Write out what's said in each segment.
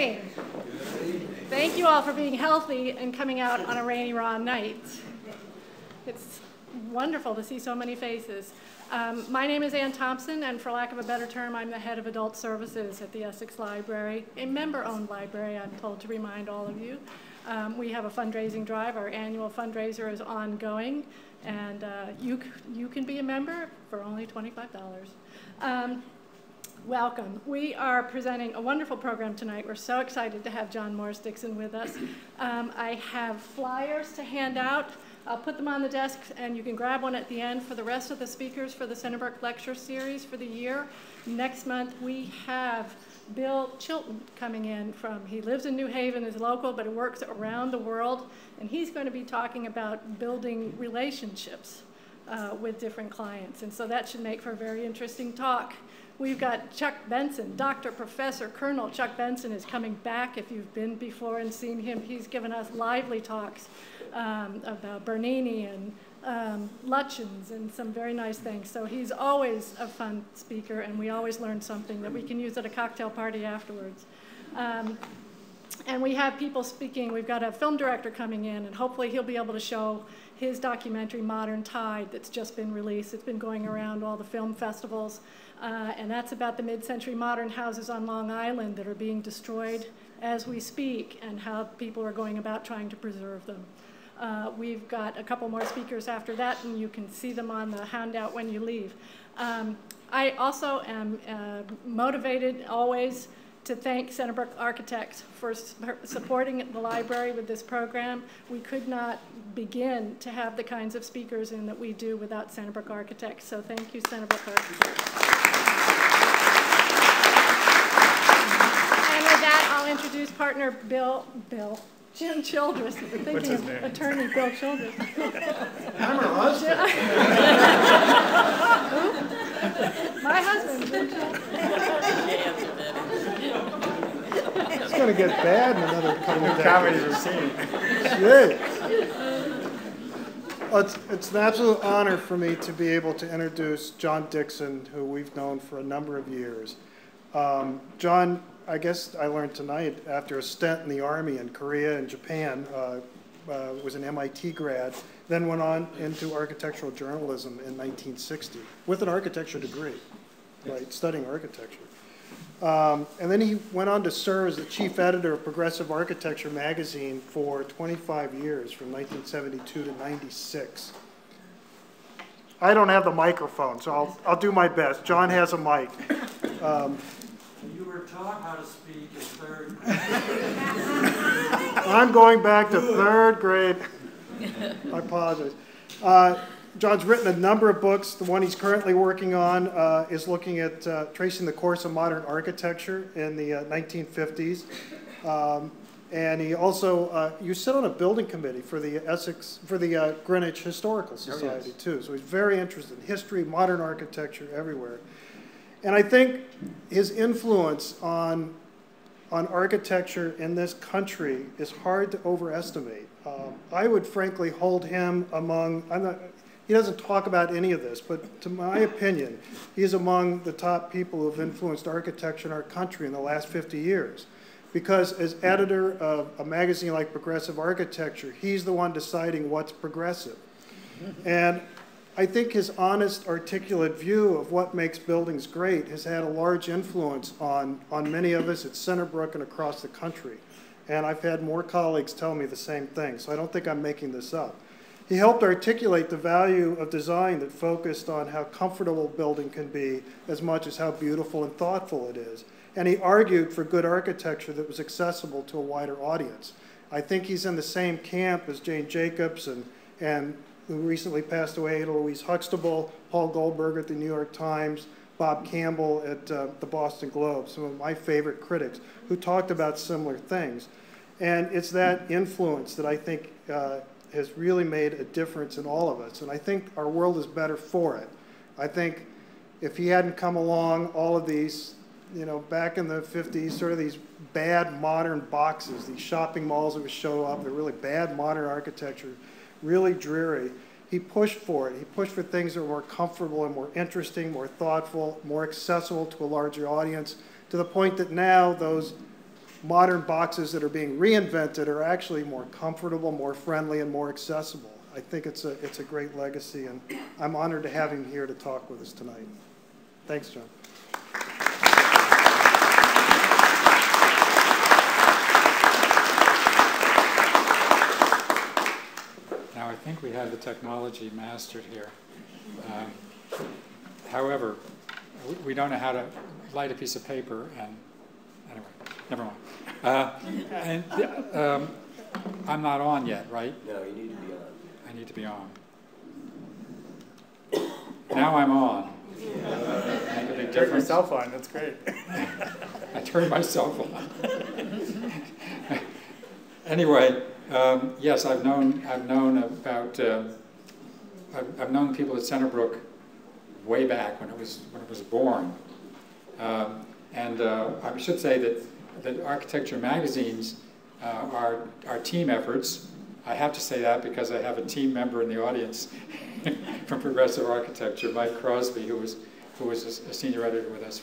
evening. Thank you all for being healthy and coming out on a rainy, raw night. It's wonderful to see so many faces. My name is Ann Thompson, and for lack of a better term, I'm the head of adult services at the Essex Library, a member-owned library, I'm told to remind all of you. We have a fundraising drive. Our annual fundraiser is ongoing, and you can be a member for only $25. Welcome. We are presenting a wonderful program tonight. We're so excited to have John Morris Dixon with us. I have flyers to hand out. I'll put them on the desk, and you can grab one at the end for the rest of the speakers for the Centerbrook Lecture Series for the year. Next month, we have Bill Chilton coming in from, he lives in New Haven, is local, but he works around the world, and he's going to be talking about building relationships with different clients, and so that should make for a very interesting talk. We've got Chuck Benson, Dr. Professor Colonel Chuck Benson is coming back. If you've been before and seen him, he's given us lively talks about Bernini and Lutyens and some very nice things. So he's always a fun speaker, and we always learn something that we can use at a cocktail party afterwards. And we have people speaking. We've got a film director coming in, and hopefully he'll be able to show his documentary, Modern Tide, that's just been released. It's been going around all the film festivals, and that's about the mid-century modern houses on Long Island that are being destroyed as we speak, and how people are going about trying to preserve them. We've got a couple more speakers after that, and you can see them on the handout when you leave. I also am motivated always to thank Centerbrook Architects for supporting the library with this program. We could not begin to have the kinds of speakers in that we do without Centerbrook Architects, so thank you, Centerbrook Architects. And with that, I'll introduce partner Jim Childress. We're thinking of attorney Bill Childress. I'm her husband. My husband, Jim Childress. It's going to get bad in another couple of decades. It's an absolute honor for me to be able to introduce John Dixon, who we've known for a number of years. John, I guess I learned tonight, after a stint in the Army in Korea and Japan, was an MIT grad, then went on into architectural journalism in 1960 with an architecture degree, right, studying architecture. And then he went on to serve as the chief editor of Progressive Architecture magazine for 25 years, from 1972 to 96. I don't have the microphone, so I'll do my best. John has a mic. You were taught how to speak in third grade. I'm going back to third grade. I apologize. John's written a number of books. The one he's currently working on is looking at tracing the course of modern architecture in the 1950s. And he also, you sit on a building committee for the Greenwich Historical Society, too. So he's very interested in history, modern architecture, everywhere. And I think his influence on architecture in this country is hard to overestimate. I would frankly hold him among, he doesn't talk about any of this, but to my opinion, he's among the top people who have influenced architecture in our country in the last 50 years. Because as editor of a magazine like Progressive Architecture, he's the one deciding what's progressive. And I think his honest, articulate view of what makes buildings great has had a large influence on many of us at Centerbrook and across the country. And I've had more colleagues tell me the same thing, so I don't think I'm making this up. He helped articulate the value of design that focused on how comfortable a building can be as much as how beautiful and thoughtful it is. And he argued for good architecture that was accessible to a wider audience. I think he's in the same camp as Jane Jacobs and who recently passed away, Louise Huxtable, Paul Goldberg at the New York Times, Bob Campbell at the Boston Globe, some of my favorite critics, who talked about similar things. And it's that influence that I think has really made a difference in all of us. And I think our world is better for it. I think if he hadn't come along, all of these, you know, back in the 50s, sort of these bad modern boxes, these shopping malls that would show up, they're really bad modern architecture, really dreary. He pushed for it. He pushed for things that were more comfortable and more interesting, more thoughtful, more accessible to a larger audience, to the point that now those modern boxes that are being reinvented are actually more comfortable, more friendly, and more accessible. I think it's a great legacy, and I'm honored to have him here to talk with us tonight. Thanks, John. Now, I think we have the technology mastered here. However, we don't know how to light a piece of paper, and anyway, never mind. I'm not on yet, right? No, you need to be on. I need to be on. Now I'm on. Make a big difference. Turn yourself on, that's great. I turned myself on. Anyway, yes, I've known people at Centerbrook way back when it was born, and I should say that architecture magazines are team efforts. I have to say that because I have a team member in the audience from Progressive Architecture, Mike Crosby, who was a senior editor with us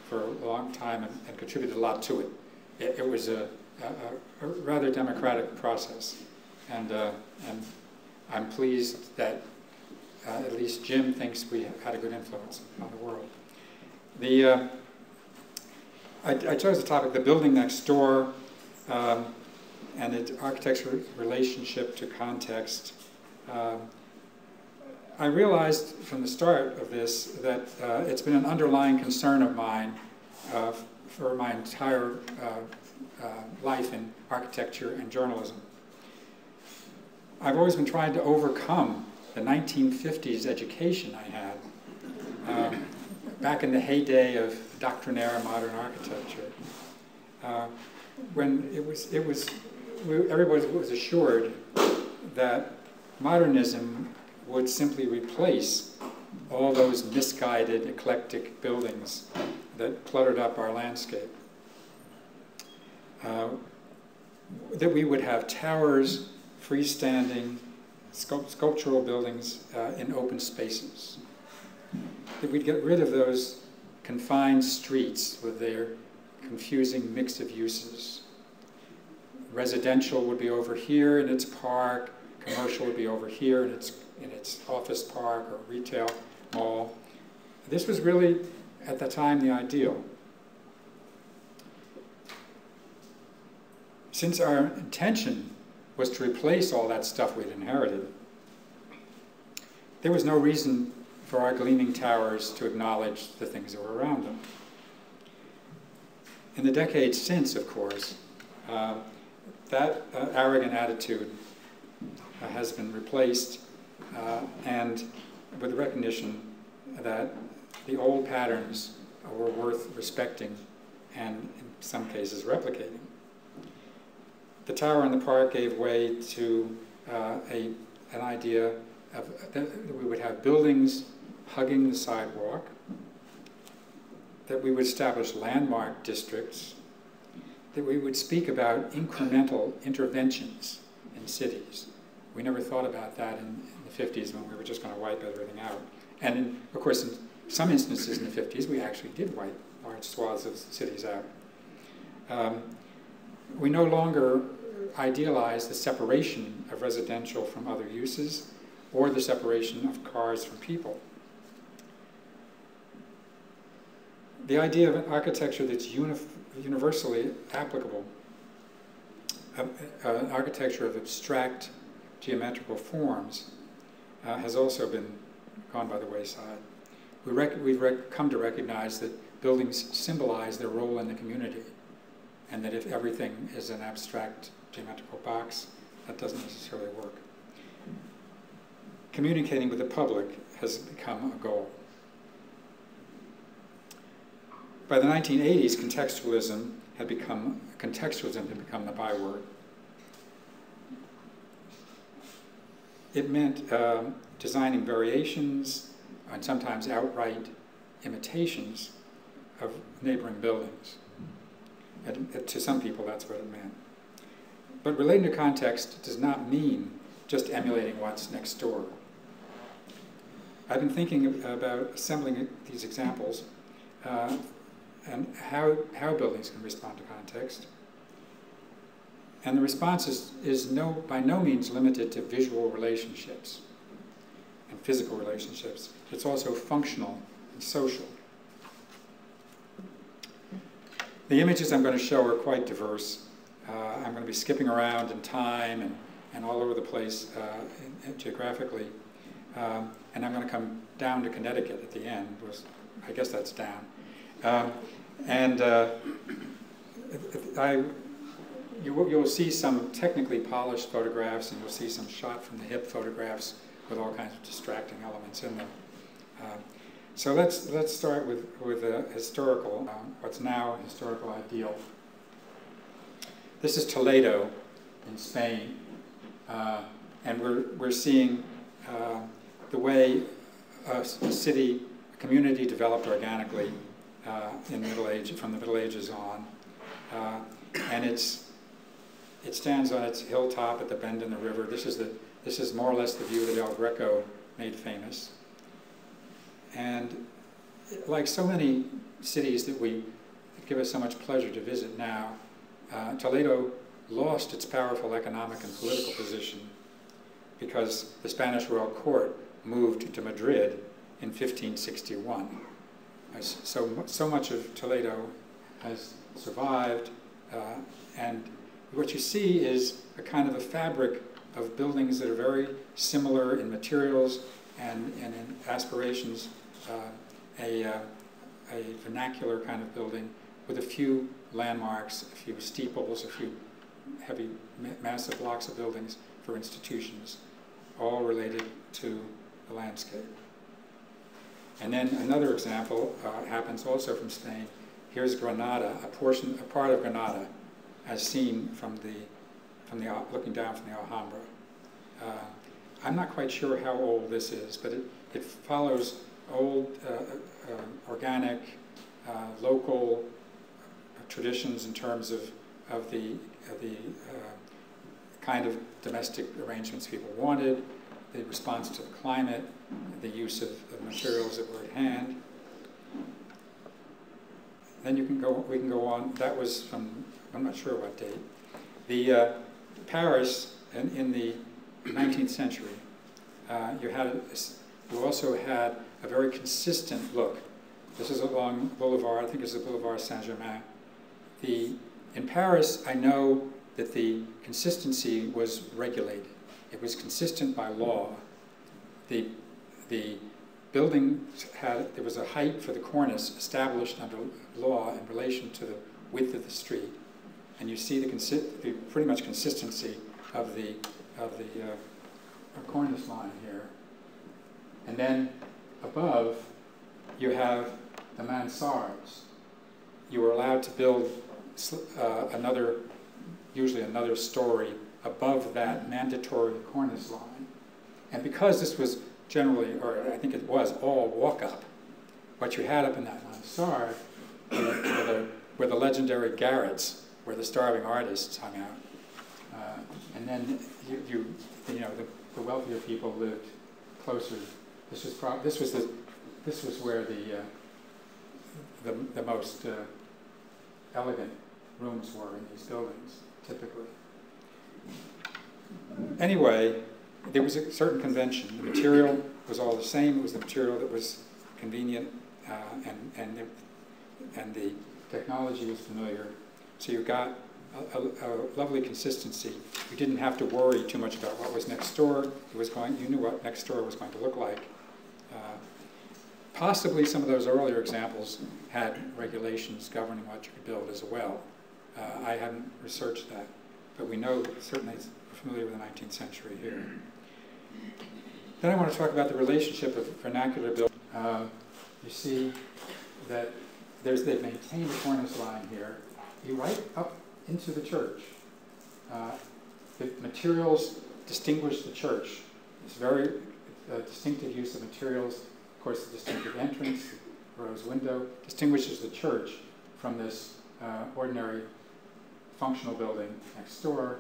for a long time and contributed a lot to it. It was a rather democratic process, and I'm pleased that at least Jim thinks we had a good influence on the world. I chose the topic, the building next door, and its architectural relationship to context. I realized from the start of this that it's been an underlying concern of mine for my entire life in architecture and journalism. I've always been trying to overcome the 1950s education I had back in the heyday of doctrinaire modern architecture, when everybody was assured that modernism would simply replace all those misguided, eclectic buildings that cluttered up our landscape. That we would have towers, freestanding, sculptural buildings in open spaces. That we'd get rid of those confined streets with their confusing mix of uses. Residential would be over here in its park, commercial would be over here in its office park or retail mall. This was really, at the time, the ideal. Since our intention was to replace all that stuff we'd inherited, there was no reason for our gleaming towers to acknowledge the things that were around them. In the decades since, of course, that arrogant attitude has been replaced, and with the recognition that the old patterns were worth respecting and, in some cases, replicating. The tower in the park gave way to an idea of that we would have buildings hugging the sidewalk, that we would establish landmark districts, that we would speak about incremental interventions in cities. We never thought about that in the 50s when we were just going to wipe everything out. And of course, in some instances in the 50s, we actually did wipe large swaths of cities out. We no longer idealize the separation of residential from other uses or the separation of cars from people. The idea of an architecture that's universally applicable, an architecture of abstract geometrical forms, has also gone by the wayside. We've come to recognize that buildings symbolize their role in the community, and that if everything is an abstract geometrical box, that doesn't necessarily work. Communicating with the public has become a goal. By the 1980s, contextualism had become the byword. It meant designing variations and sometimes outright imitations of neighboring buildings. And to some people, that's what it meant. But relating to context does not mean just emulating what's next door. I've been thinking about assembling these examples and how buildings can respond to context, And the response is by no means limited to visual relationships and physical relationships. It's also functional and social. The images I'm going to show are quite diverse. I'm going to be skipping around in time and all over the place geographically. And I'm going to come down to Connecticut at the end. I guess that's down. You'll see some technically polished photographs, and you'll see some shot from the hip photographs with all kinds of distracting elements in them. So let's start with a historical, what's now a historical ideal. This is Toledo in Spain, and we're seeing the way a community developed organically from the Middle Ages on, and it stands on its hilltop at the bend in the river. This is more or less the view that El Greco made famous. And like so many cities that give us so much pleasure to visit now, Toledo lost its powerful economic and political position because the Spanish royal court moved to Madrid in 1561. So much of Toledo has survived, and what you see is a kind of a fabric of buildings that are very similar in materials and in aspirations, a vernacular kind of building with a few landmarks, a few steeples, a few heavy, massive blocks of buildings for institutions, all related to the landscape. And then another example happens also from Spain. Here's Granada, a part of Granada, as seen looking down from the Alhambra. I'm not quite sure how old this is, but it follows old, organic, local traditions in terms of the kind of domestic arrangements people wanted, the response to the climate, the use of materials that were at hand. Then we can go on. That was from, I'm not sure what date. The Paris in the 19th century, you also had a very consistent look. This is along Boulevard, I think it's the Boulevard Saint-Germain. In Paris, I know that the consistency was regulated. It was consistent by law. The building there was a height for the cornice established under law in relation to the width of the street. And you see the pretty much consistency of the cornice line here. And then above, you have the mansards. You were allowed to build usually another story above that mandatory cornice line. And because this was generally, or I think it was, all walk-up, what you had up in that mansard were the legendary garrets where the starving artists hung out. And then the wealthier people lived closer. This was where the most elegant rooms were in these buildings, typically. Anyway, there was a certain convention. The material was all the same. It was the material that was convenient, and the technology was familiar. So you got a lovely consistency. You didn't have to worry too much about what was next door. You knew what next door was going to look like. Possibly some of those earlier examples had regulations governing what you could build as well. I haven't researched that, but we know certainly we're familiar with the 19th century here. Then I want to talk about the relationship of vernacular building. You see that they've maintained a cornice line here. You right up into the church. The materials distinguish the church. It's very distinctive use of materials. Of course, the distinctive entrance, the rose window, distinguishes the church from this ordinary functional building next door.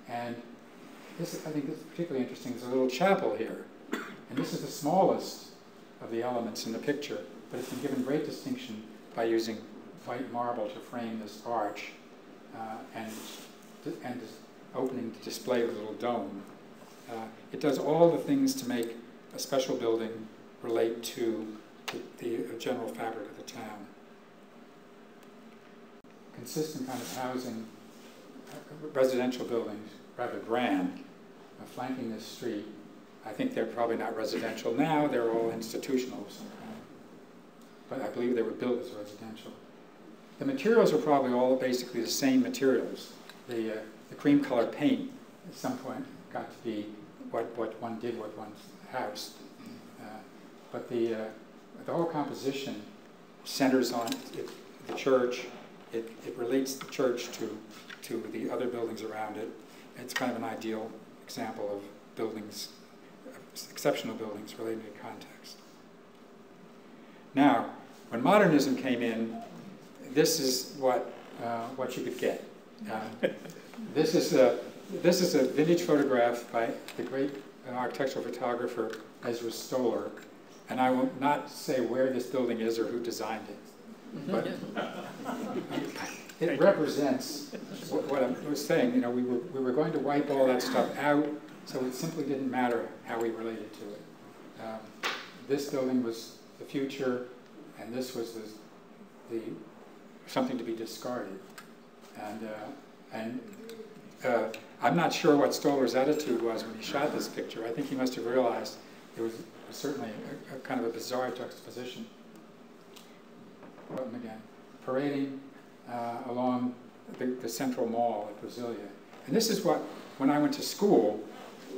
And this, I think, is particularly interesting. There's a little chapel here. And this is the smallest of the elements in the picture, but it's been given great distinction by using white marble to frame this arch. And opening to display the little dome. It does all the things to make a special building relate to the general fabric of the town. Consistent kind of housing, residential buildings, rather grand, flanking this street. I think they're probably not residential now, they're all institutional of some kind. But I believe they were built as residential. The materials are probably all basically the same materials. The cream color paint at some point got to be what one did with one's house. But the whole composition centers on the church. It relates the church to the other buildings around it. It's kind of an ideal example of buildings, exceptional buildings relating to context. Now, when modernism came in, this is what you could get. This is a vintage photograph by the great architectural photographer Ezra Stoller, and I will not say where this building is or who designed it, but it represents what I was saying. You know, we were going to wipe all that stuff out, so it simply didn't matter how we related to it. This building was the future, and this was the something to be discarded. And I'm not sure what Stoller's attitude was when he shot this picture. I think he must have realized it was certainly a kind of a bizarre juxtaposition. Button again. Parading along the central mall at Brasilia. And this is what, when I went to school,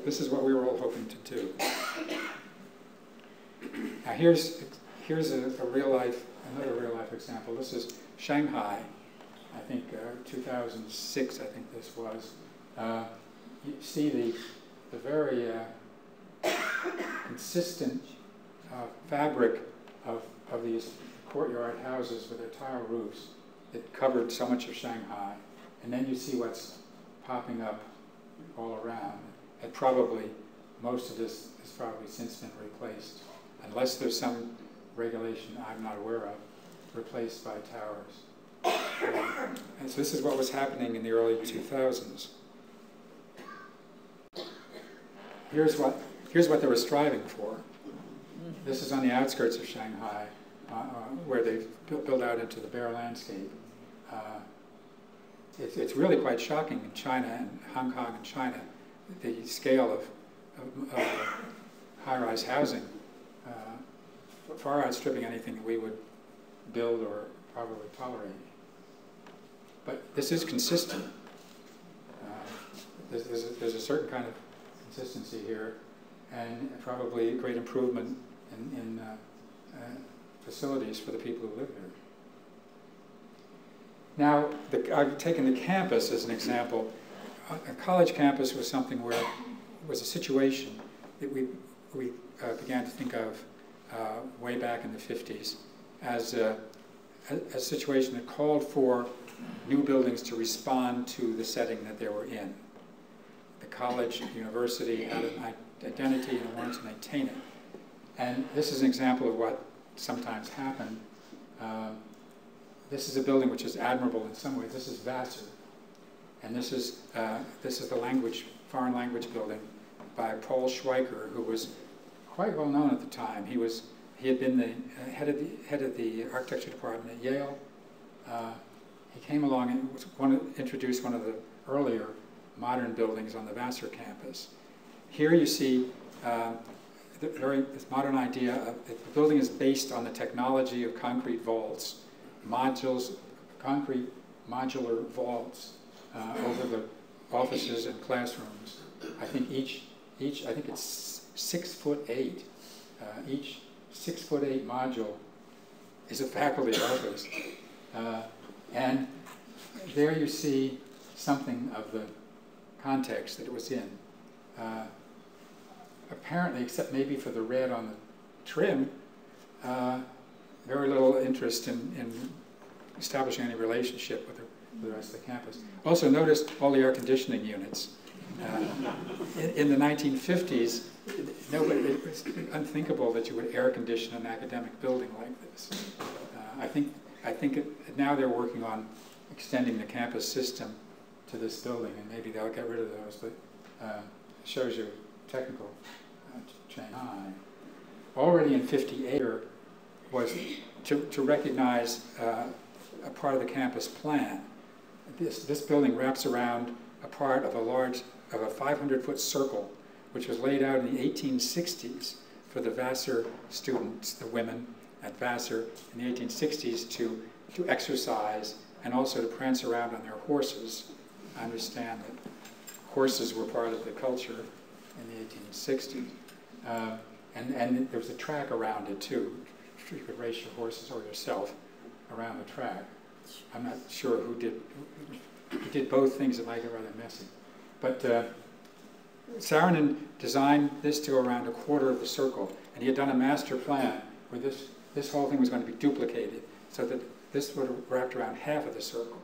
this is what we were all hoping to do. Now here's another real life example. This is Shanghai. I think 2006, I think this was. You see the very consistent fabric of these courtyard houses with their tile roofs. It covered so much of Shanghai. And then you see what's popping up all around. And probably, most of this has probably since been replaced, unless there's some regulation I'm not aware of, replaced by towers. And so this is what was happening in the early 2000s. Here's what they were striving for. This is on the outskirts of Shanghai, where they've built out into the bare landscape. It's really quite shocking in China and Hong Kong and China, the scale of high-rise housing, far outstripping anything that we would build or probably tolerate. But this is consistent. There's a certain kind of consistency here, and probably a great improvement in facilities for the people who live here. Now, I've taken the campus as an example. A college campus was something where it was a situation that we began to think of way back in the 50s as a situation that called for new buildings to respond to the setting that they were in. The college, the university had an identity and wanted to maintain it. And this is an example of what sometimes happened. This is a building which is admirable in some ways. This is Vassar. And this is the foreign language building by Paul Schweiker, who was quite well known at the time. He had been the head of the architecture department at Yale. He came along and introduced one of the earlier modern buildings on the Vassar campus. Here you see this modern idea of the building is based on the technology of concrete vaults, concrete modular vaults over the offices and classrooms. I think I think it's 6'8". Each 6'8" module is a faculty office. And there you see something of the context that it was in. Apparently, except maybe for the red on the trim, very little interest in establishing any relationship with the rest of the campus. Also notice all the air conditioning units. In the 1950s, it was unthinkable that you would air condition an academic building like this. I think now they're working on extending the campus system to this building, and maybe they'll get rid of those, but it shows you technical change. Already in '58 was to recognize a part of the campus plan. This building wraps around a part of a 500-foot circle, which was laid out in the 1860s for the Vassar students, the women at Vassar in the 1860s to exercise and also to prance around on their horses. I understand that horses were part of the culture in the 1860s. And there was a track around it too. You could race your horses or yourself around the track. I'm not sure who did both things. It might get rather messy. But Saarinen designed this to go around a quarter of the circle, and he had done a master plan where this whole thing was going to be duplicated, so that this would have wrapped around half of the circle.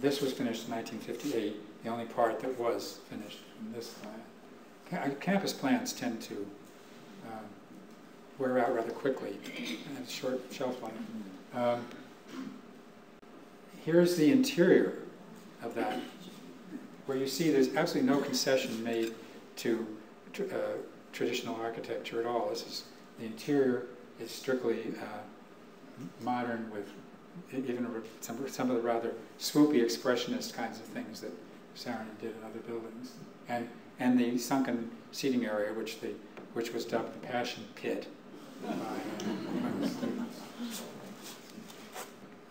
This was finished in 1958, the only part that was finished from this plan. Campus plans tend to wear out rather quickly and have short shelf life. Here's the interior of that, where you see there's absolutely no concession made to traditional architecture at all. The interior is strictly modern, with even some of the rather swoopy expressionist kinds of things that Saarinen did in other buildings, and the sunken seating area, which was dubbed the Passion Pit by the students.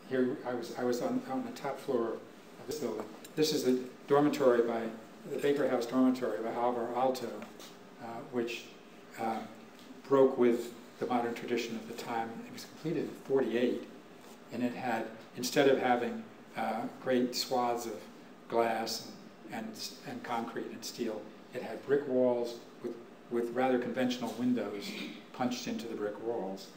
Here I was on the top floor of this building. This is the dormitory the Baker House dormitory by Alvar Aalto, which broke with the modern tradition of the time. It was completed in '48, and it had, instead of having great swaths of glass and concrete and steel, it had brick walls with rather conventional windows punched into the brick walls.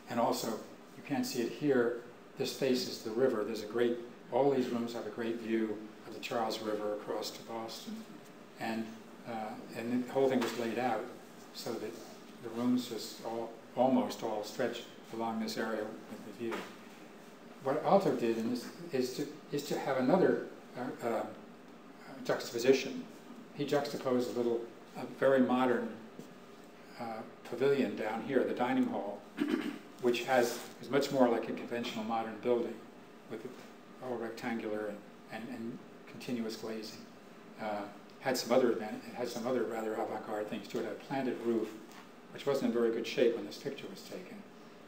And also, you can't see it here, this faces the river. All these rooms have a great view of the Charles River across to Boston. And the whole thing was laid out so that the rooms just almost all stretch along this area with the view. What Aalto did is to have another juxtaposition. He juxtaposed a very modern pavilion down here, the dining hall, which is much more like a conventional modern building, with all rectangular and continuous glazing. It had some other rather avant-garde things too. It had a planted roof, which wasn't in very good shape when this picture was taken.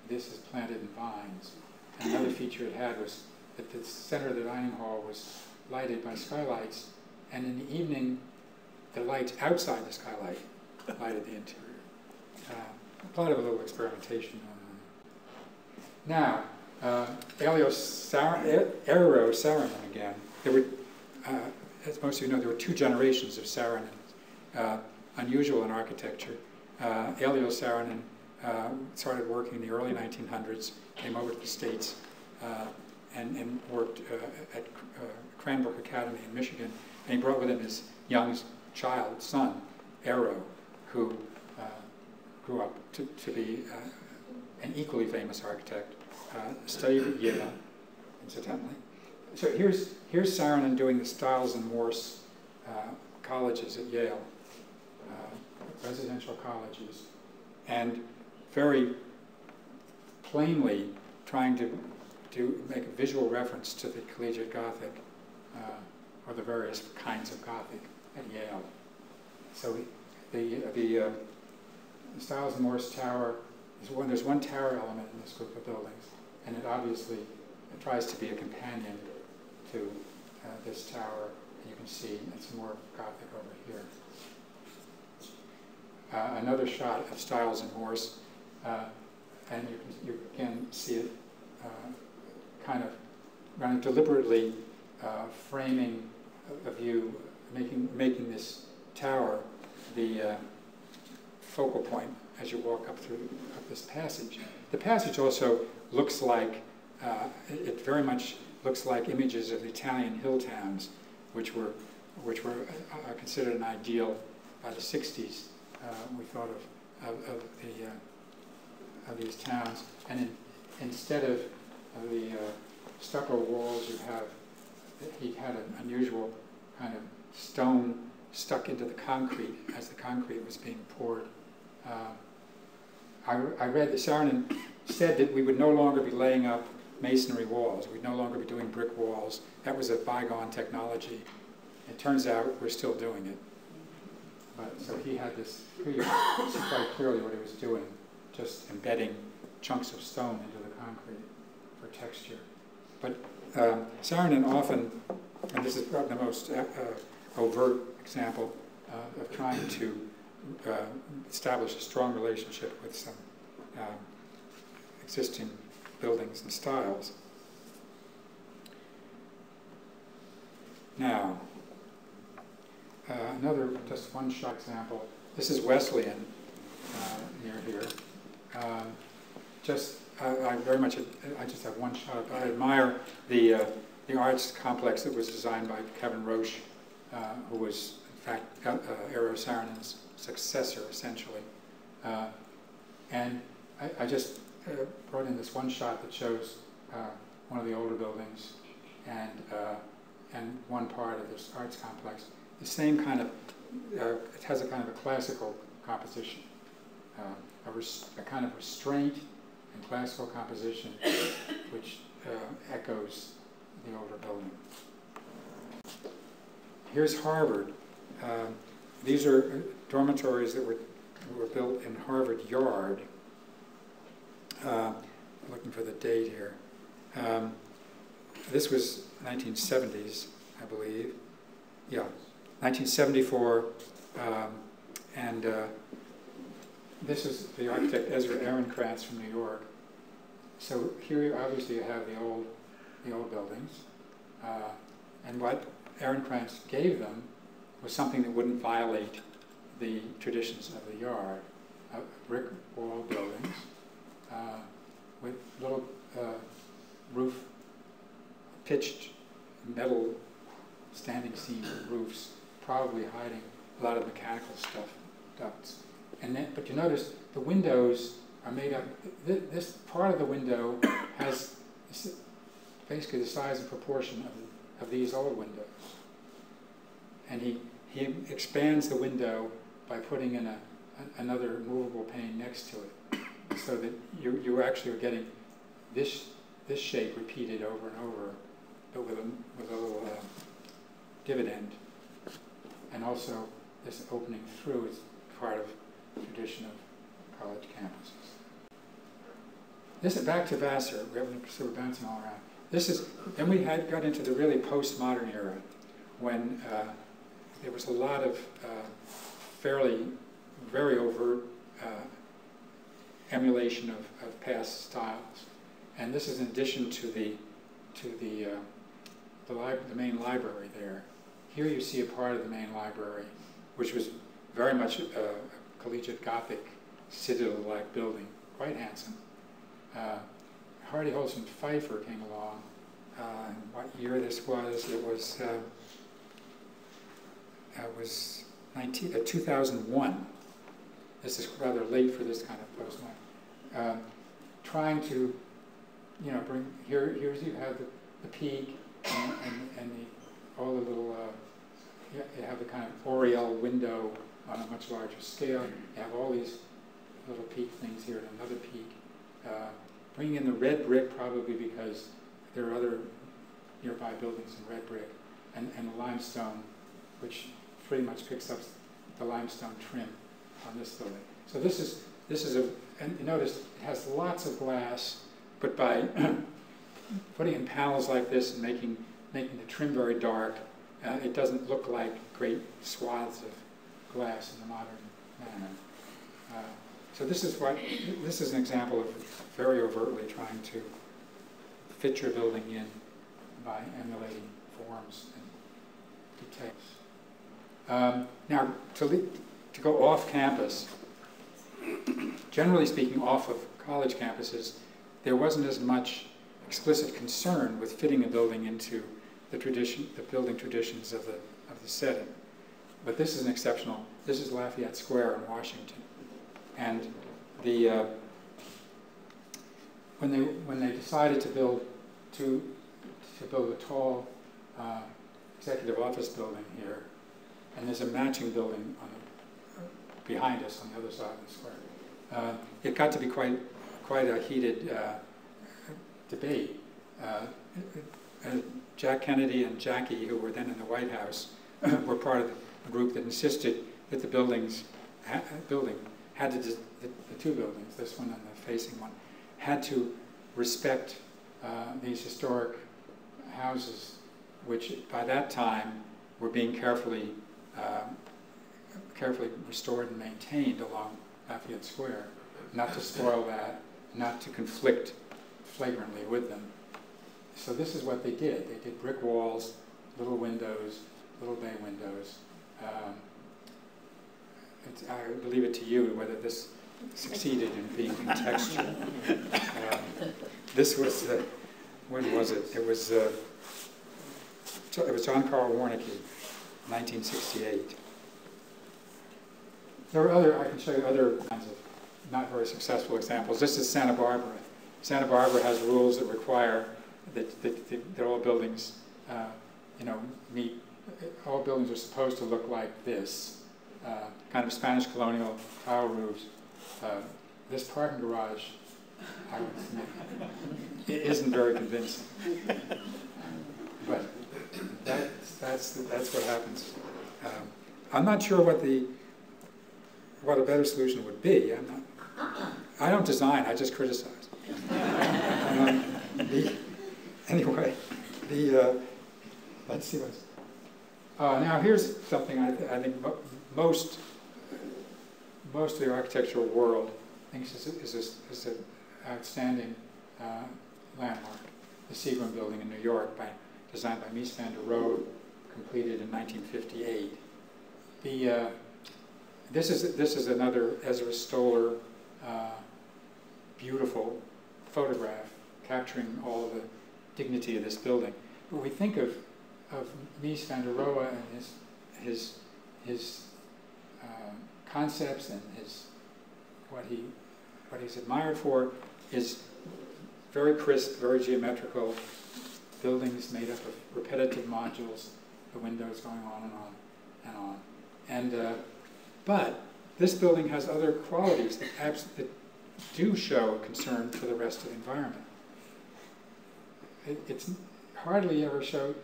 This is planted in vines. And another feature it had was that the center of the dining hall was lighted by skylights, and in the evening, the lights outside the skylight lighted the interior. A lot of a little experimentation on that. Now, Eero Saarinen again. There were, as most of you know, there were two generations of Saarinen, unusual in architecture. Eero Saarinen started working in the early 1900s, came over to the States, and worked at Cranbrook Academy in Michigan, and he brought with him his young son, Eero, who grew up to be an equally famous architect, studied at Yale, incidentally. So here's Saarinen doing the Stiles and Morse colleges at Yale, residential colleges, and very plainly trying to make a visual reference to the collegiate Gothic, or the various kinds of Gothic at Yale. So the Stiles and Morse Tower, there's one tower element in this group of buildings, and it obviously tries to be a companion to this tower. And you can see it's more Gothic over here. Another shot of Stiles and Morse, and you can see it kind of rather deliberately framing a view, making this tower the focal point as you walk up this passage. The passage also looks like, it very much looks like images of the Italian hill towns, which were considered an ideal by the 60s. We thought of these towns, and instead of the stucco walls, you have he had an unusual kind of stone stuck into the concrete as the concrete was being poured. I read that Saarinen said that we would no longer be laying up masonry walls. We'd no longer be doing brick walls. That was a bygone technology. It turns out we're still doing it. But so he had this, you see quite clearly what he was doing, just embedding chunks of stone into the concrete for texture. But Saarinen often, and this is probably the most overt example of trying to establish a strong relationship with some existing buildings and styles. Now, another, just one shot example. This is Wesleyan near here. I very much, I just have one shot. I admire the arts complex that was designed by Kevin Roche, who was, in fact, Eero Saarinen's successor, essentially. And I just brought in this one shot that shows one of the older buildings and one part of this arts complex. The same kind of, it has a kind of a classical composition, a kind of restraint and classical composition which echoes the older building. Here's Harvard. These are dormitories that were built in Harvard Yard. Looking for the date here. This was 1970s, I believe. Yeah, 1974. And this is the architect Ezra Ehrenkrantz from New York. So here, obviously, you have the old buildings, and what Ehrenkrantz gave them was something that wouldn't violate the traditions of the yard. Brick wall buildings with little roof, pitched metal standing seam roofs, probably hiding a lot of mechanical stuff, ducts. And then, but you notice the windows are made up. This part of the window has basically the size and proportion of these old windows. And he expands the window by putting in another movable pane next to it, so that you actually are getting this shape repeated over and over, but with a little dividend. And also this opening through is part of the tradition of college campuses. This is back to Vassar. We're bouncing all around. This is, then we got into the really postmodern era when there was a lot of very overt emulation of past styles. And this is in addition to the main library there. Here you see a part of the main library, which was very much a collegiate Gothic citadel-like building, quite handsome. Hardy Holson Pfeiffer came along. What year this was? It was 2001. This is rather late for this kind of postmodern. Trying to, bring here you have the peak and all the little. You have the kind of oriel window on a much larger scale. You have all these little peak things here and another peak. Bringing in the red brick probably because there are other nearby buildings in red brick, and the limestone, which pretty much picks up the limestone trim on this building. So this is and you notice it has lots of glass, but by putting in panels like this and making the trim very dark, it doesn't look like great swaths of glass in the modern manner. So this is an example of very overtly trying to fit your building in by emulating forms and details. Now, to go off campus, generally speaking, off of college campuses, there wasn't as much explicit concern with fitting a building into the building traditions of the setting. But this is an exceptional. This is Lafayette Square in Washington, and when they decided to build a tall executive office building here, and there's a matching building on behind us on the other side of the square. It got to be quite a heated debate. Jack Kennedy and Jackie, who were then in the White House, were part of a group that insisted that the building had to, the two buildings, this one and the facing one, had to respect these historic houses, which by that time were being carefully restored and maintained along Lafayette Square, not to spoil that, not to conflict flagrantly with them. So this is what they did. They did brick walls, little windows, little bay windows. I leave it to you whether this succeeded in being contextual. This was, when was it? It was John Carl Warneke, 1968. There are other, I can show you other kinds of not very successful examples. This is Santa Barbara. Santa Barbara has rules that require that all buildings, meet. All buildings are supposed to look like this, kind of Spanish colonial tile roofs. This parking garage, I would admit, it isn't very convincing. But that's what happens. I'm not sure what a better solution would be. I don't design. I just criticize. Anyway, let's see what's. Now here's something I think most of the architectural world thinks is an outstanding landmark. The Seagram Building in New York, designed by Mies van der Rohe, completed in 1958. This is another Ezra Stoller beautiful photograph capturing all of the dignity of this building. When we think of Mies van der Rohe and his concepts and what he's admired for is very crisp, very geometrical buildings made up of repetitive modules, the windows going on and on and on. And but this building has other qualities that do show concern for the rest of the environment. It's hardly ever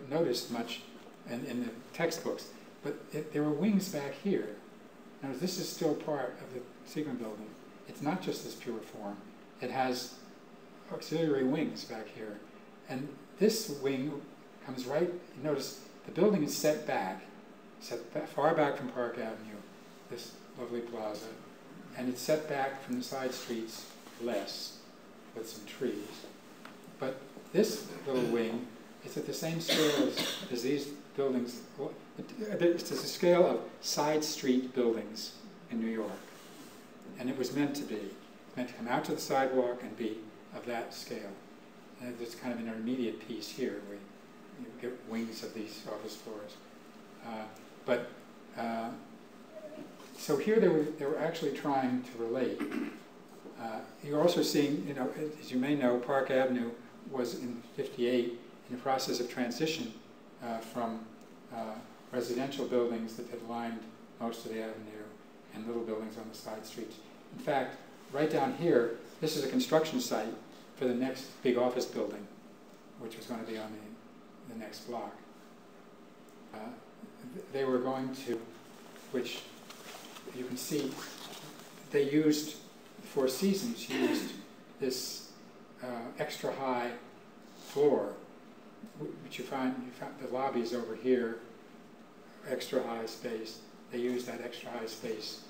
noticed much in the textbooks, but there were wings back here. Now this is still part of the Seagram Building. It's not just this pure form. It has auxiliary wings back here. And this wing comes right, notice the building is set far back from Park Avenue, this lovely plaza, and it's set back from the side streets less, with some trees. But this little wing is at the same scale as these buildings. It's the scale of side street buildings in New York. And it was meant to be. Meant to come out to the sidewalk and be of that scale. And there's kind of an intermediate piece here where you get wings of these office floors. So here they were actually trying to relate. You're also seeing, as you may know, Park Avenue was in '58 in the process of transition from residential buildings that had lined most of the avenue and little buildings on the side streets. In fact, right down here, this is a construction site for the next big office building, which was going to be on the next block. They were going to, which you can see, they used, Four Seasons used this extra high floor, which you find the lobby's over here, extra high space. They used that extra high space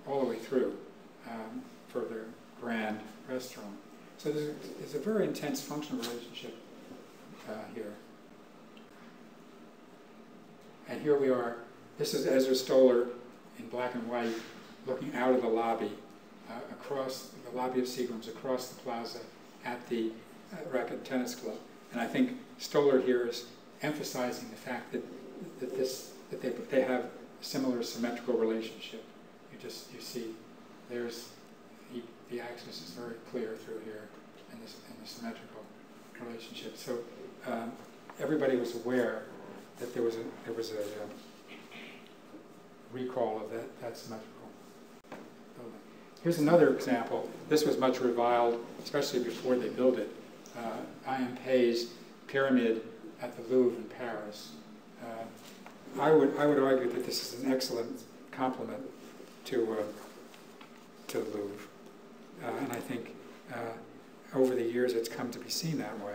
all the way through for their grand restaurant. So there's a very intense functional relationship here. And here we are. This is Ezra Stoller in black and white looking out of the lobby, across the lobby of Seagram's, across the plaza at the Racket Tennis Club. And I think Stoller here is emphasizing the fact that they have a similar symmetrical relationship. You see, the axis is very clear through here in the symmetrical relationship. So everybody was aware that there was a recall of that symmetrical building. Here's another example. This was much reviled, especially before they built it. I.M. Pei's pyramid at the Louvre in Paris. I would argue that this is an excellent compliment to the Louvre, and I think over the years it's come to be seen that way.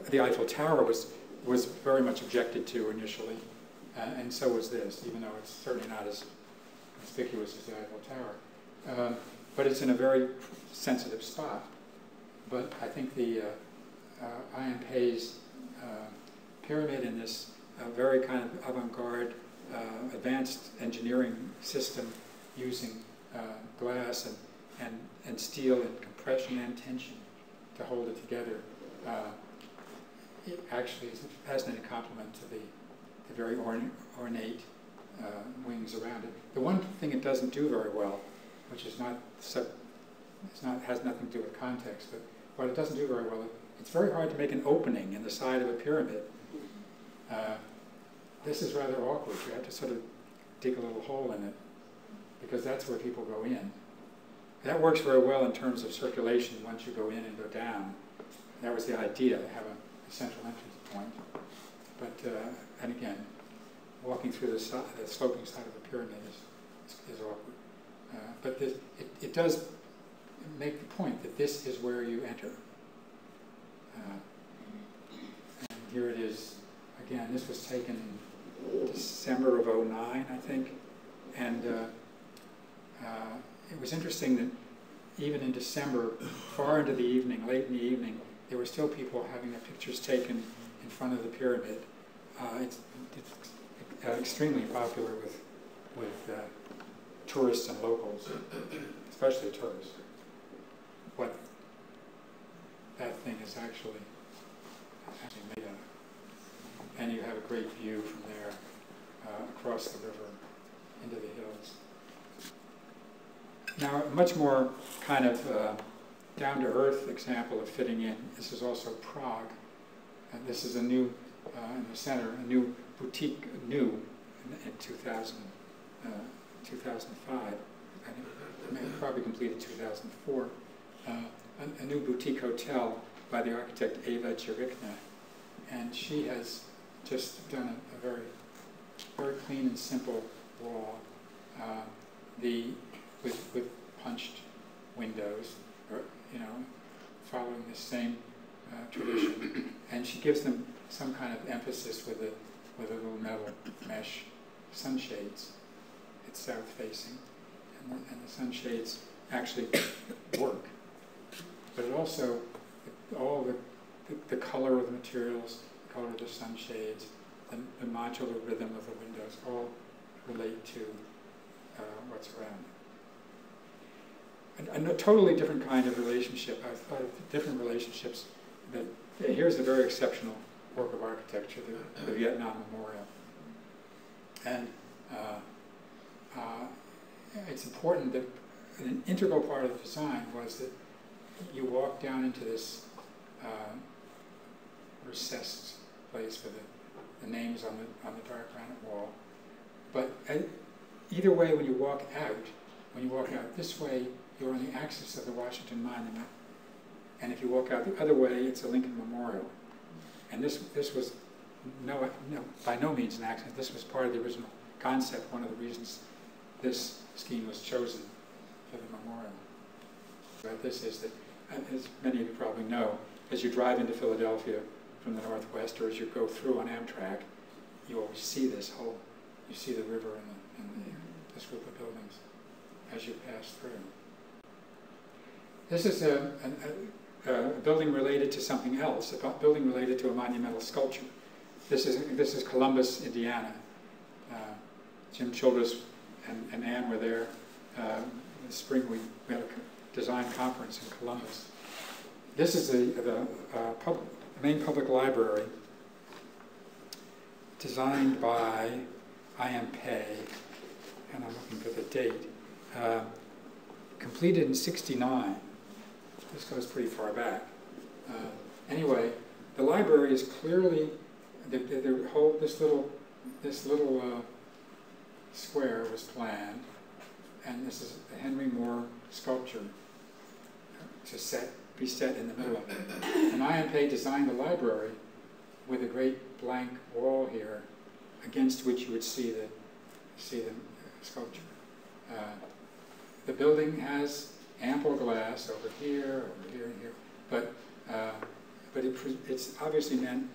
The Eiffel Tower was very much objected to initially, and so was this, even though it's certainly not as conspicuous as the Eiffel Tower. But it's in a very sensitive spot. But I think the I.M. Pei's pyramid in this very kind of avant-garde, advanced engineering system using glass and steel and compression and tension to hold it together, it actually is a fascinating compliment to the very ornate wings around it. The one thing it doesn't do very well, which is has nothing to do with context, but what it doesn't do very well, it's very hard to make an opening in the side of a pyramid. This is rather awkward. You have to sort of dig a little hole in it, because that's where people go in. That works very well in terms of circulation once you go in and go down. That was the idea, to have a central entrance point. But, and again, walking through the sloping side of the pyramid is awkward. But it does make the point that this is where you enter. And here it is. Again, this was taken in December of '09, I think. And it was interesting that even in December, far into the evening, late in the evening, there were still people having their pictures taken in front of the pyramid. It's extremely popular with tourists and locals, especially tourists. What that thing is actually made of. And you have a great view from there across the river into the hills. Now, a much more kind of down-to-earth example of fitting in. This is also Prague. And this is a new, in the center, a new boutique, in 2005. I think probably completed 2004. A new boutique hotel by the architect Eva Jirikna. And she has just done a very, very clean and simple wall. With punched windows, or, following the same tradition, and she gives them some kind of emphasis with a little metal mesh sunshades. It's south facing, and the sunshades actually work. But it also, all the color of the materials, the color of the sunshades, the modular rhythm of the windows all relate to what's around. A totally different kind of relationship. I've thought of different relationships. Here's a very exceptional work of architecture, the Vietnam Memorial. And it's important that an integral part of the design was that you walk down into this recessed place with the names on the dark granite wall. But either way, when you walk out this way, you're on the axis of the Washington Monument, and if you walk out the other way, it's a Lincoln Memorial. And this was by no means an accident. This was part of the original concept. One of the reasons this scheme was chosen for the memorial. But this is that, as many of you probably know, as you drive into Philadelphia from the northwest, or as you go through on Amtrak, you always see this whole. You see the river and this group of buildings as you pass through. This is a building related to something else, a building related to a monumental sculpture. This is Columbus, Indiana. Jim Childress and Ann were there in the spring. We had a design conference in Columbus. This is the main public library, designed by I.M. Pei, and I'm looking for the date. Completed in '69. This goes pretty far back. Anyway, the library is clearly, this little square was planned, and this is a Henry Moore sculpture to be set in the middle of it. And I.M. designed the library with a great blank wall here, against which you would see the sculpture. The building has ample glass over here, and here, but it's obviously meant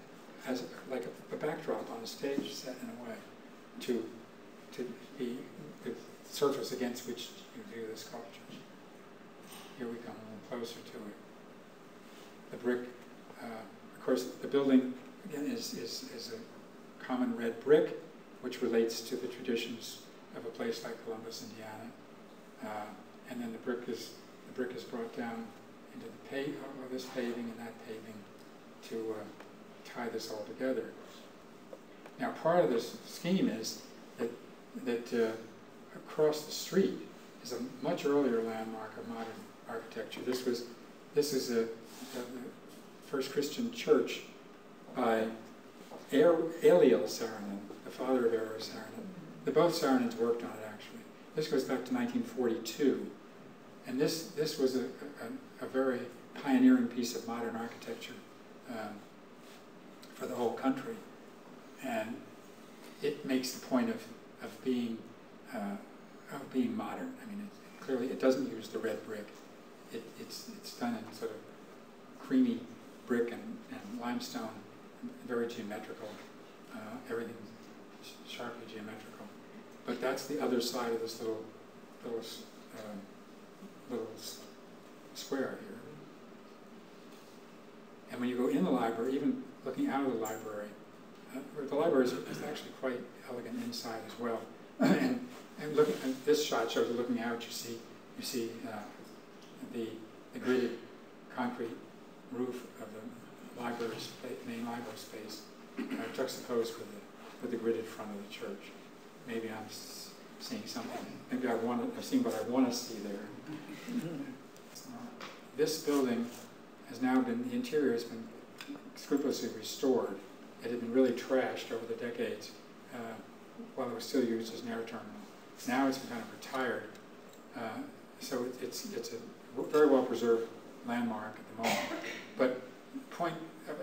as like a backdrop on a stage set in a way to be the surface against which you view the sculpture. Here we come a little closer to it. The brick, of course, the building again is a common red brick, which relates to the traditions of a place like Columbus, Indiana. And then the brick is brought down into the this paving and that paving to tie this all together. Now, part of this scheme is that across the street is a much earlier landmark of modern architecture. This is the first Christian church by Eliel Saarinen, the father of Eero Saarinen. Both Saarinens worked on it, actually. This goes back to 1942. And this was a very pioneering piece of modern architecture for the whole country. And it makes the point of being modern. I mean, clearly it doesn't use the red brick. It's done in sort of creamy brick and limestone, very geometrical. Everything sharply geometrical. But that's the other side of this little square here. And when you go in the library, even looking out of the library is actually quite elegant inside as well. and looking at this shot shows you looking out. You see the gridded concrete roof of the main library space juxtaposed with the gridded front of the church. Maybe I'm seeing something. Maybe I've seen what I want to see there. This building has now been, the interior has been scrupulously restored. It had been really trashed over the decades while it was still used as an air terminal. Now it's been kind of retired. So it's a very well preserved landmark at the moment. But the point,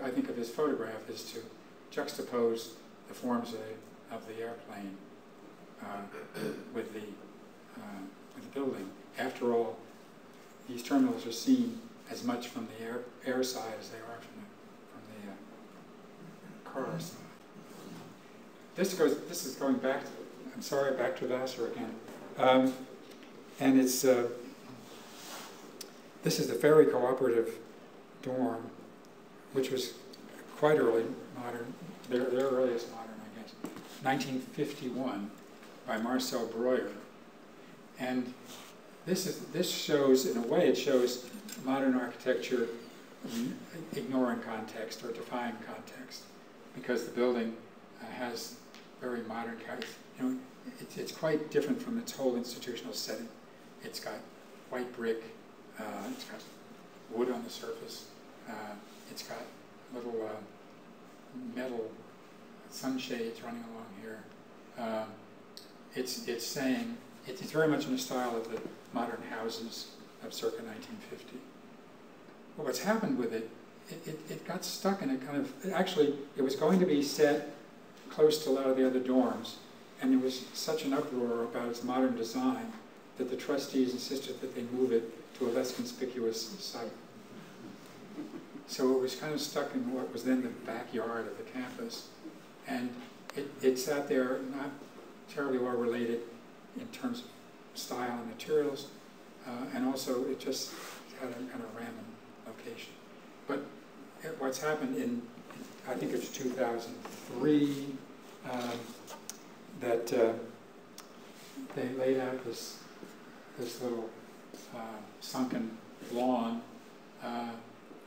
I think, of his photograph is to juxtapose the forms of the airplane with the building. After all, these terminals are seen as much from the air side as they are from the car side. This is going back to, I'm sorry, back to Vassar again. And it's this is the Ferry Cooperative dorm, which was quite early modern, their earliest modern, I guess, 1951 by Marcel Breuer. And this shows, in a way, it shows modern architecture ignoring context or defying context, because the building has very modern character. You know, it's quite different from its whole institutional setting. It's got white brick, it's got wood on the surface, it's got little metal sunshades running along here. It's saying, it's very much in the style of the modern houses of circa 1950. But what's happened with it, it got stuck in a kind of, actually, it was going to be set close to a lot of the other dorms, and there was such an uproar about its modern design that the trustees insisted that they move it to a less conspicuous site. So it was kind of stuck in what was then the backyard of the campus, and it sat there not terribly well related in terms of style and materials, and also it just had a kind of random location. But what's happened in, I think it's 2003, that they laid out this little sunken lawn,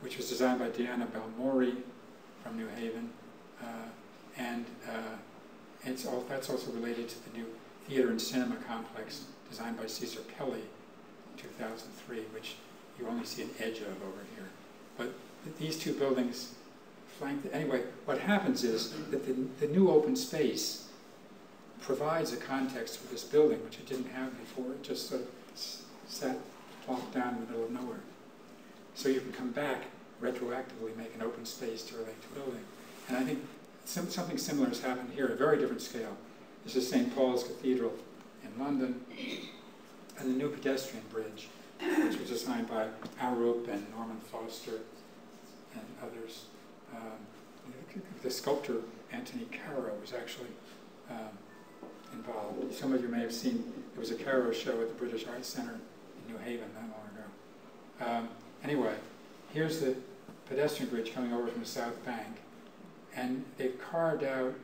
which was designed by Diana Belmori from New Haven, and that's also related to the new theater and cinema complex designed by Cesar Pelli in 2003, which you only see an edge of over here. But these two buildings flank. Anyway, what happens is that the new open space provides a context for this building, which it didn't have before. It just sort of sat plopped down in the middle of nowhere. So you can come back retroactively, make an open space to relate to building. And I think something similar has happened here at a very different scale. This is St. Paul's Cathedral in London, and the new pedestrian bridge, which was designed by Arup and Norman Foster and others. The sculptor Anthony Caro was actually involved. Some of you may have seen, there was a Caro show at the British Art Center in New Haven not long ago. Anyway, here's the pedestrian bridge coming over from the South Bank, and they've carved out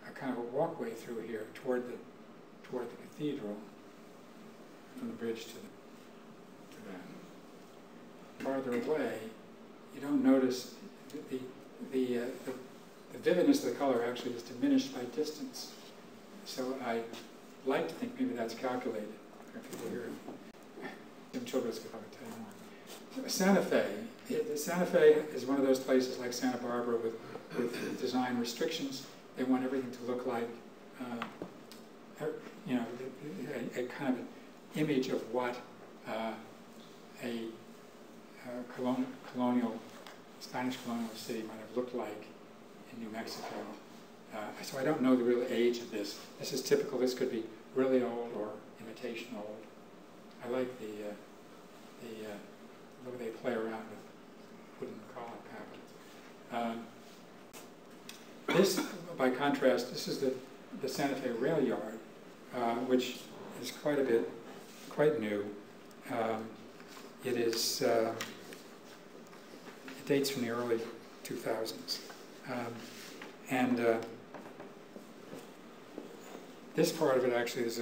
a kind of a walkway through here toward the cathedral, from the bridge to that. Farther away, you don't notice the vividness of the color actually is diminished by distance. So I like to think maybe that's calculated. If people hear it, Jim Childress could probably tell you more. Santa Fe is one of those places like Santa Barbara with design restrictions. They want everything to look like, you know, a kind of an image of what a Spanish colonial city might have looked like in New Mexico. So I don't know the real age of this. This is typical. This could be really old or imitation old. I like the way they play around with wooden column cabinets. This, by contrast, this is the Santa Fe rail yard, which is quite new. It dates from the early 2000s. This part of it actually is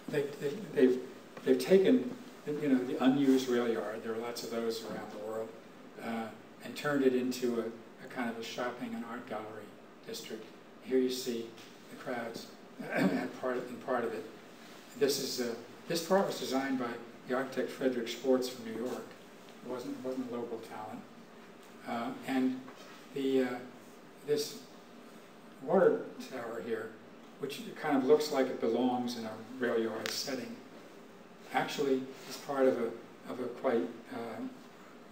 they've taken, you know, the unused rail yard, there are lots of those around the world, and turned it into a kind of a shopping and art gallery district. Here you see the crowds in part of it. This part was designed by the architect Frederick Schwartz from New York. It wasn't a local talent. And this water tower here, which kind of looks like it belongs in a rail yard setting, actually is part of a quite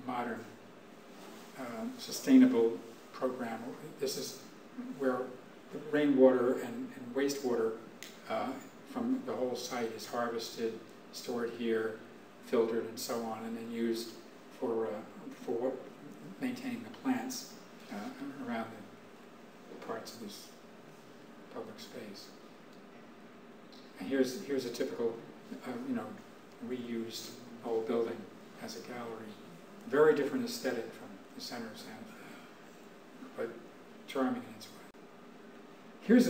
modern, sustainable program. This is where the rainwater and wastewater from the whole site is harvested, stored here, filtered, and so on, and then used for maintaining the plants around the parts of this public space. And here's a typical, you know, reused old building as a gallery. Very different aesthetic from the center of Santa Fe, but charming in its way. Here's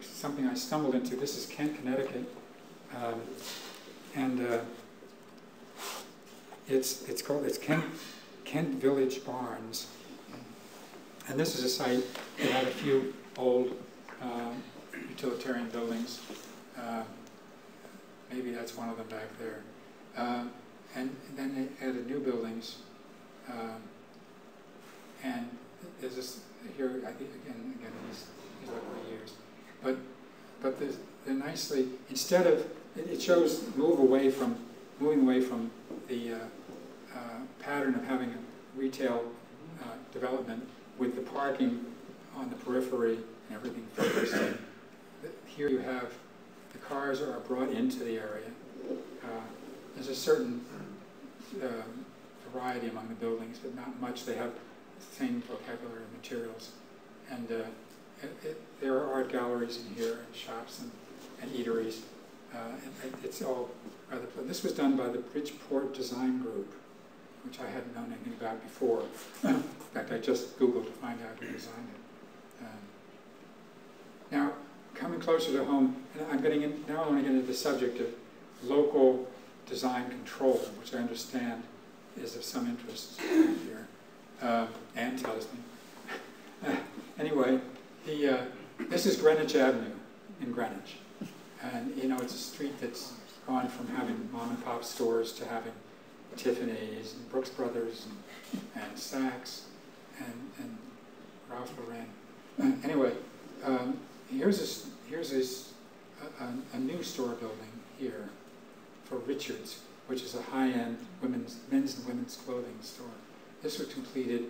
something I stumbled into. This is Kent, Connecticut, and it's Kent Village Barns, and this is a site that had a few old utilitarian buildings. Maybe that's one of them back there, and then they added new buildings, and there's this here. I think again these local years, but they're nicely, instead of it shows moving away from the pattern of having a retail development with the parking on the periphery and everything focused in. Here you have the cars are brought into the area. There's a certain variety among the buildings, but not much. They have the same vocabulary and materials. And there are art galleries in here, and shops and eateries. And it's all rather pleasant. This was done by the Bridgeport Design Group, which I hadn't known anything about before. In fact, I just Googled to find out who designed it. Now, coming closer to home, and now I want to get into the subject of local design control, which I understand is of some interest here. Anne tells me. Anyway, this is Greenwich Avenue in Greenwich. And, you know, it's a street that's gone from having mom and pop stores to having Tiffany's and Brooks Brothers and Saks. and Ralph Lauren. Anyway, here's a new store building here for Richards, which is a high-end men's and women's clothing store. This was completed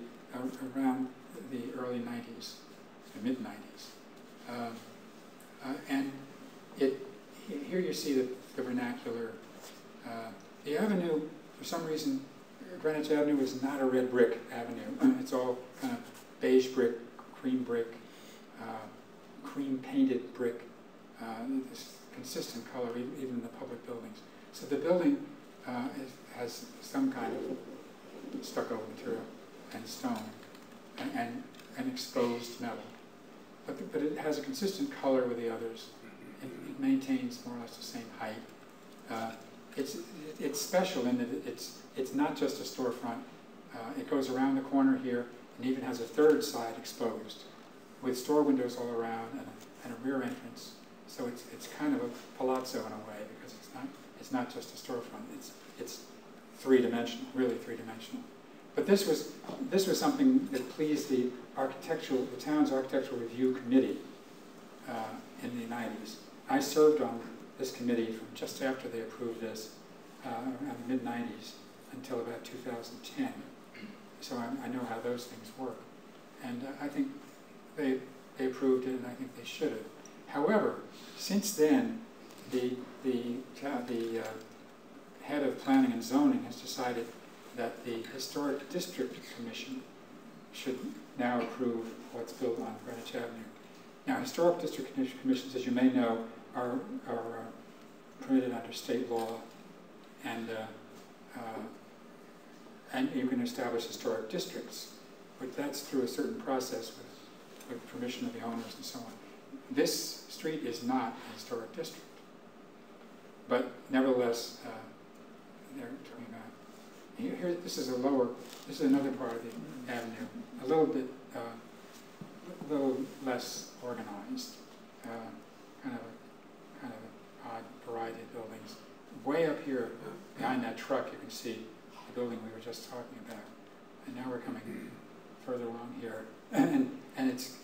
around the early 90s, the mid-90s. And here you see the vernacular. The avenue, for some reason, Greenwich Avenue is not a red brick avenue. It's all kind of beige brick, cream painted brick, this consistent color even in the public buildings. So the building has some kind of stucco material and stone and exposed metal. But it has a consistent color with the others. It maintains more or less the same height. It's special in that it's not just a storefront. It goes around the corner here and even has a third side exposed with store windows all around and a rear entrance. So it's kind of a palazzo in a way because it's not just a storefront. It's three-dimensional, really three-dimensional. But this was something that pleased the town's architectural review committee in the 90s. I served on this committee from just after they approved this, around the mid-90s until about 2010. So I know how those things work. And I think they approved it, and I think they should have. However, since then, the head of planning and zoning has decided that the Historic District Commission should now approve what's built on Greenwich Avenue. Now, Historic District Commissions, as you may know, are permitted under state law, and you can establish historic districts, but that's through a certain process with permission of the owners and so on. This street is not a historic district, but nevertheless, they're talking about. Here, this is another part of the avenue, a little less organized, kind of an odd variety of buildings. Way up here, behind that truck, you can see the building we were just talking about. And now we're coming further along here, and this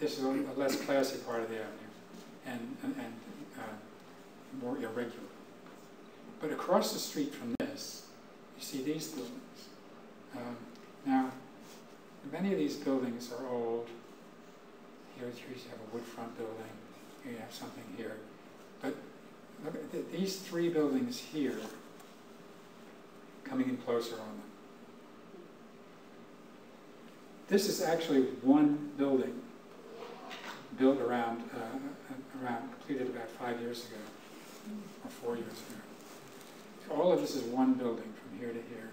is a less classy part of the avenue, and more irregular. But across the street from this, you see these buildings. Now, many of these buildings are old. Here you have a wood front building. Here you have something here. But look at these three buildings here, coming in closer on them. This is actually one building built completed about 5 years ago, or 4 years ago. All of this is one building from here to here.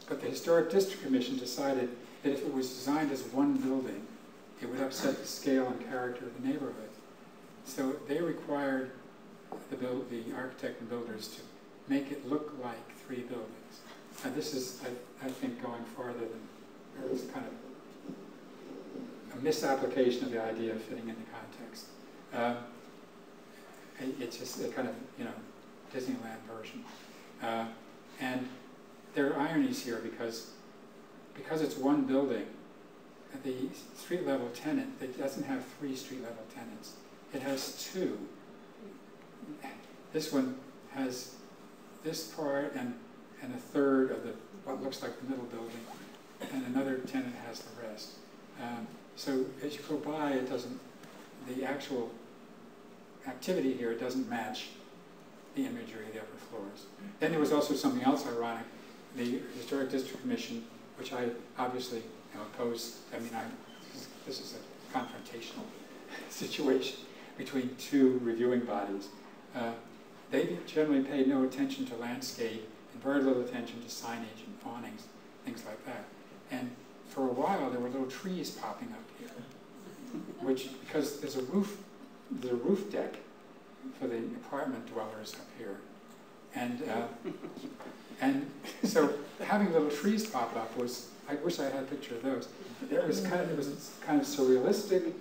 But the Historic District Commission decided that if it was designed as one building, it would upset the scale and character of the neighborhood. So they required the architect and builders to make it look like three buildings. Now this is, I think, going farther than, or it's kind of a misapplication of the idea of fitting into context. It's just a kind of, Disneyland version. And there are ironies here because it's one building, the street level tenant, it doesn't have three street level tenants. It has two. This one has this part and a third of what looks like the middle building, and another tenant has the rest. So as you go by, the actual activity here doesn't match the imagery of the upper floors. Then there was also something else ironic. The Historic District Commission, which I obviously am opposed, this is a confrontational situation between two reviewing bodies. They generally paid no attention to landscape and very little attention to signage and awnings, things like that. And for a while, there were little trees popping up here, because there's a roof deck for the apartment dwellers up here, and so having little trees pop up was, I wish I had a picture of those. It was kind of surrealistic,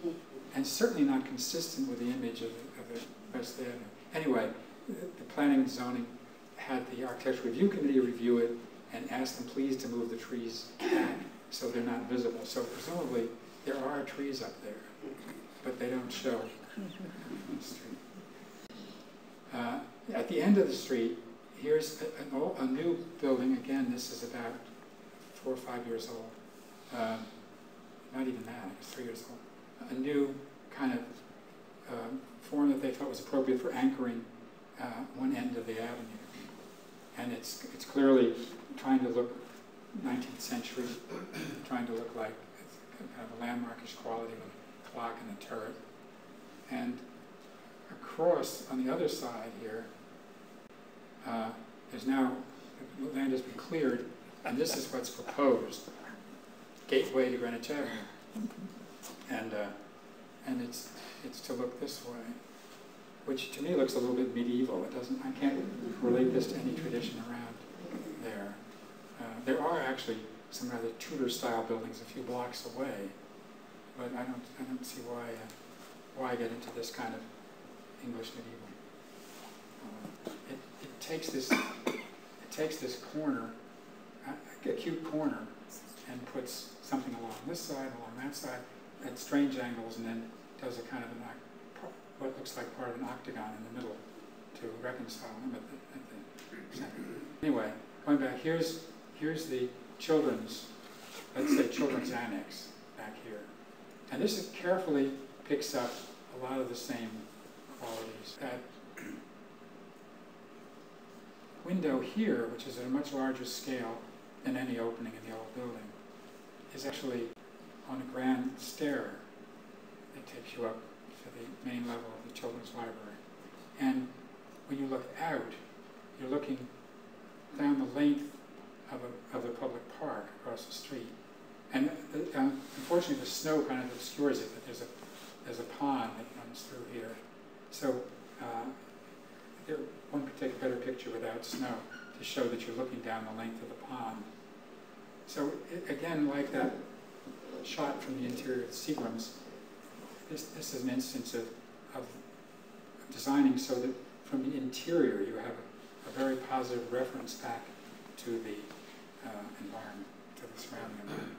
and certainly not consistent with the image of the West Avenue. Anyway, the Planning and Zoning had the Architectural Review Committee review it and asked them please to move the trees back so they're not visible. So presumably there are trees up there, but they don't show on the street. At the end of the street, here's a new building. Again, this is about 4 or 5 years old. Not even that, it's 3 years old. A new kind of form that they thought was appropriate for anchoring one end of the avenue. And it's clearly trying to look 19th century, trying to look like it's kind of a landmarkish quality with a clock and a turret. And across on the other side here, there's now, the land has been cleared, and this is what's proposed. Gateway to Greenwich Avenue. And it's to look this way, which to me looks a little bit medieval. It doesn't, I can't relate this to any tradition around there. There are actually some rather Tudor-style buildings a few blocks away, but I don't see why get into this kind of English medieval. It takes this corner, acute corner, and puts something along this side, along that side, at strange angles, and then does a kind of what looks like part of an octagon in the middle to reconcile them at the center. Anyway, going back, here's the children's, let's say children's annex back here. And this carefully picks up a lot of the same qualities. That window here, which is at a much larger scale than any opening in the old building, is actually on a grand stair that takes you up to the main level of the children's library. And when you look out, you're looking down the length of the public park across the street. And unfortunately, the snow kind of obscures it, but there's a pond that runs through here. So one could take a better picture without snow to show that you're looking down the length of the pond. So again, like that shot from the interior of the Seagrams, this is an instance of designing so that from the interior you have a very positive reference back to the environment, to the surrounding environment.